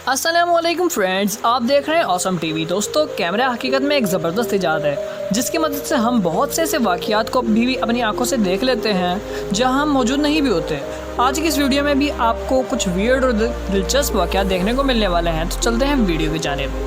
अस्सलामुअलैकुम फ्रेंड्स, आप देख रहे हैं ऑसम टीवी। दोस्तों, कैमरा हकीकत में एक ज़बरदस्त इजाद है जिसकी मदद से हम बहुत से ऐसे वाक़यात को भी अपनी आंखों से देख लेते हैं जहां हम मौजूद नहीं भी होते। आज की इस वीडियो में भी आपको कुछ वियर्ड और दिलचस्प वाक़यात देखने को मिलने वाले हैं, तो चलते हैं वीडियो की जानिब।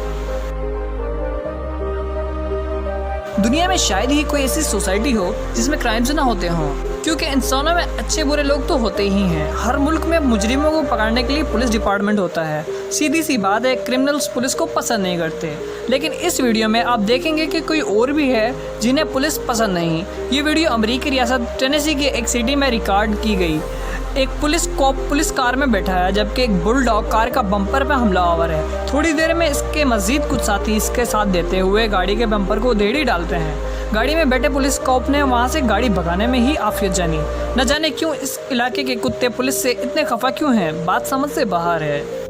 दुनिया में शायद ही कोई ऐसी सोसाइटी हो जिसमें क्राइम्स ना होते हों, क्योंकि इंसानों में अच्छे बुरे लोग तो होते ही हैं। हर मुल्क में मुजरिमों को पकड़ने के लिए पुलिस डिपार्टमेंट होता है। सीधी सी बात है, क्रिमिनल्स पुलिस को पसंद नहीं करते। लेकिन इस वीडियो में आप देखेंगे कि कोई और भी है जिन्हें पुलिस पसंद नहीं। ये वीडियो अमेरिकी रियासत टेनेसी की एक सिटी में रिकॉर्ड की गई। एक पुलिस कार में बैठा है जबकि एक बुलडॉग कार का बम्पर पे हमलावर है। थोड़ी देर में इसके मजीद कुछ साथी इसके साथ देते हुए गाड़ी के बम्पर को उधेड़ डालते हैं। गाड़ी में बैठे पुलिस कॉप ने वहां से गाड़ी भगाने में ही आफियत जानी। न जाने क्यों इस इलाके के कुत्ते पुलिस से इतने खफा क्यों हैं, बात समझ से बाहर है।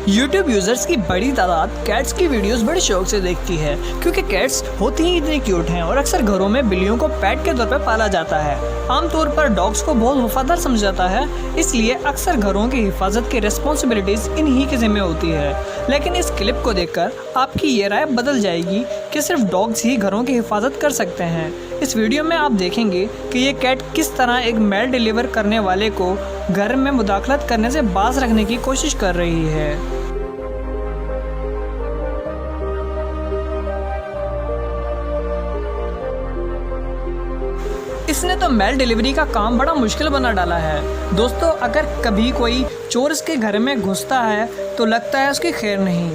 YouTube यूजर्स की बड़ी तादाद कैट्स की वीडियोस बड़े शौक से देखती है, क्योंकि कैट्स होती ही इतनी क्यूट हैं और अक्सर घरों में बिल्लियों को पेट के तौर पर पाला जाता है। आमतौर पर डॉग्स को बहुत वफादार समझा जाता है, इसलिए अक्सर घरों की हिफाजत की रिस्पॉन्सिबिलिटीज इन्हीं के जिम्मे होती है। लेकिन इस क्लिप को देखकर आपकी ये राय बदल जाएगी कि सिर्फ डॉग्स ही घरों की हिफाजत कर सकते हैं। इस वीडियो में आप देखेंगे कि ये कैट किस तरह एक मेल डिलीवर करने वाले को घर में मुदाखलत करने से बाज रखने की कोशिश कर रही है। इसने तो मेल डिलीवरी का काम बड़ा मुश्किल बना डाला है। दोस्तों, अगर कभी कोई चोर इसके घर में घुसता है तो लगता है उसकी खैर नहीं।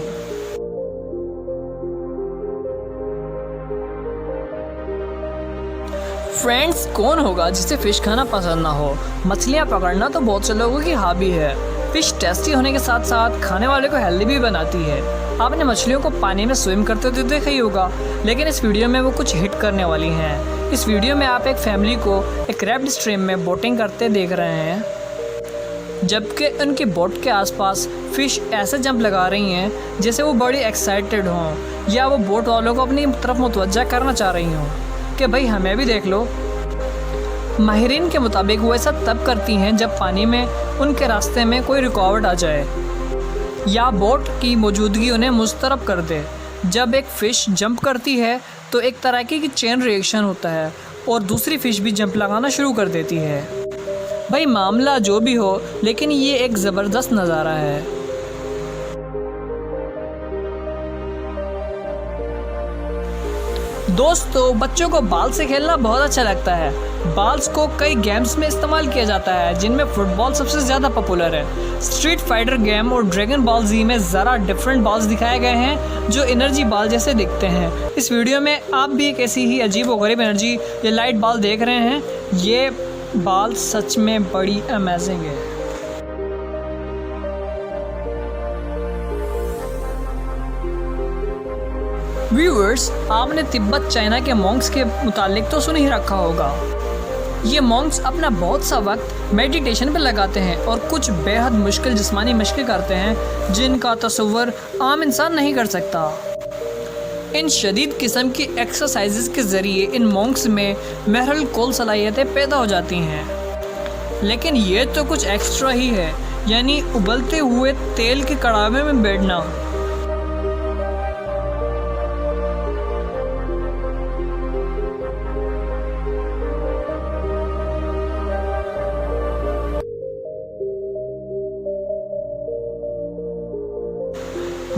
फ्रेंड्स, कौन होगा जिसे फिश खाना पसंद ना हो। मछलियाँ पकड़ना तो बहुत से लोगों की हॉबी है। फिश टेस्टी होने के साथ साथ खाने वाले को हेल्दी भी बनाती है। आपने मछलियों को पानी में स्विम करते हुए देखा ही होगा, लेकिन इस वीडियो में वो कुछ हिट करने वाली हैं। इस वीडियो में आप एक फैमिली को एक रैप्ड स्ट्रीम में बोटिंग करते देख रहे हैं, जबकि उनकी बोट के आसपास फिश ऐसे जंप लगा रही हैं जैसे वो बड़ी एक्साइटेड हों या वो बोट वालों को अपनी तरफ मुतवज्जा करना चाह रही हों कि भाई हमें भी देख लो। माहिरीन के मुताबिक वो ऐसा तब करती हैं जब पानी में उनके रास्ते में कोई रुकावट आ जाए या बोट की मौजूदगी उन्हें मुस्तरब कर दे। जब एक फ़िश जंप करती है तो एक तरह की चेन रिएक्शन होता है और दूसरी फ़िश भी जंप लगाना शुरू कर देती है। भाई मामला जो भी हो, लेकिन ये एक ज़बरदस्त नज़ारा है। दोस्तों, बच्चों को बाल से खेलना बहुत अच्छा लगता है। बाल्स को कई गेम्स में इस्तेमाल किया जाता है, जिनमें फुटबॉल सबसे ज़्यादा पॉपुलर है। स्ट्रीट फाइटर गेम और ड्रैगन बॉल जी में ज़रा डिफरेंट बॉल्स दिखाए गए हैं जो एनर्जी बॉल जैसे दिखते हैं। इस वीडियो में आप भी एक ऐसी ही अजीब व गरीब एनर्जी या लाइट बॉल देख रहे हैं। ये बॉल सच में बड़ी अमेजिंग है। व्यूअर्स, आपने तिब्बत चाइना के मॉन्क्स के मुतालिक तो सुन ही रखा होगा। ये मॉन्क्स अपना बहुत सा वक्त मेडिटेशन पे लगाते हैं और कुछ बेहद मुश्किल जिस्मानी मशक़ें करते हैं जिनका तसव्वुर आम इंसान नहीं कर सकता। इन शदीद किस्म की एक्सरसाइजेस के ज़रिए इन मॉन्क्स में महरल कोल सलाहियतें पैदा हो जाती हैं। लेकिन ये तो कुछ एक्स्ट्रा ही है, यानी उबलते हुए तेल के कड़ावे में बैठना।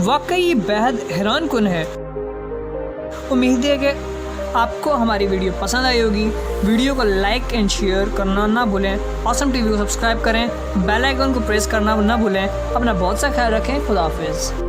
वाकई बेहद हैरान कुन है। उम्मीद है कि आपको हमारी वीडियो पसंद आई होगी। वीडियो को लाइक एंड शेयर करना ना भूलें। ऑसम टीवी को सब्सक्राइब करें, बेल आइकन को प्रेस करना ना भूलें। अपना बहुत सा ख्याल रखें। खुदा हाफिज़।